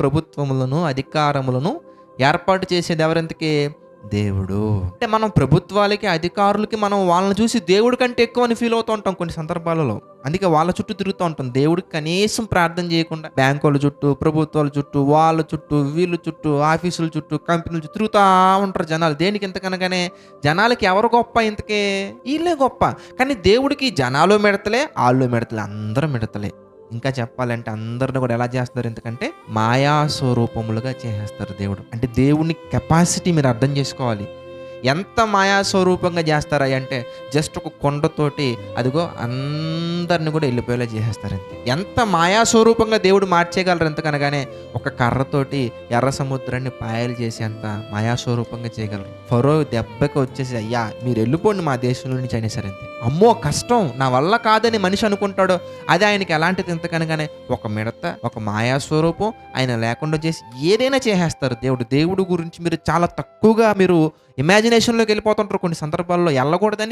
ప్రభుత్వములను, అధికారములను ఏర్పాటు చేసేది ఎవరింతకీ? దేవుడు. అంటే మనం ప్రభుత్వాలకి, అధికారులకి మనం వాళ్ళని చూసి దేవుడి కంటే ఎక్కువ అని ఫీల్ అవుతూ ఉంటాం కొన్ని సందర్భాలలో. అందుకే వాళ్ళ చుట్టూ తిరుగుతూ ఉంటాం. దేవుడికి కనీసం ప్రార్థన చేయకుండా బ్యాంకుల చుట్టూ, ప్రభుత్వాల చుట్టూ, వాళ్ళ చుట్టూ, వీళ్ళ చుట్టూ, ఆఫీసుల చుట్టూ, కంపెనీల చుట్టూ తిరుగుతూ ఉంటారు జనాలు. దేనికి ఇంతకనగానే? జనాలకి ఎవరు గొప్ప ఇంతకే? వీళ్ళే గొప్ప. కానీ దేవుడికి జనాలు మిడతలే, ఆళ్ళు మిడతలే, అందరూ మిడతలే. ఇంకా చెప్పాలంటే అందరిని కూడా ఎలా చేస్తారు? ఎందుకంటే మాయా స్వరూపములుగా చేసేస్తారు దేవుడు. అంటే దేవుని కెపాసిటీ మీరు అర్థం చేసుకోవాలి. ఎంత మాయా స్వరూపంగా చేస్తారా అంటే జస్ట్ ఒక కొండతోటి అదిగో అందరిని కూడా వెళ్ళిపోయేలా చేసేస్తారు అంతే. ఎంత మాయా స్వరూపంగా దేవుడు మార్చేయగలరు ఎంతకనగానే ఒక కర్రతోటి ఎర్ర సముద్రాన్ని పాయలు చేసి అంత మాయా స్వరూపంగా చేయగలరు. ఫరో దెబ్బకి వచ్చేసి అయ్యా మీరు వెళ్ళిపోండి మా దేశంలో నుంచి అయినా సరే అంతే. అమ్మో కష్టం నా వల్ల కాదని మనిషి అనుకుంటాడో అది ఆయనకి ఎలాంటిది ఎంతకనగానే ఒక మిడత, ఒక మాయా స్వరూపం ఆయన లేకుండా చేసి ఏదైనా చేసేస్తారు దేవుడు. దేవుడు గురించి మీరు చాలా తక్కువగా మీరు ఇమాజినేషన్లోకి వెళ్ళిపోతుంటారు కొన్ని సందర్భాల్లో. వెళ్ళకూడదని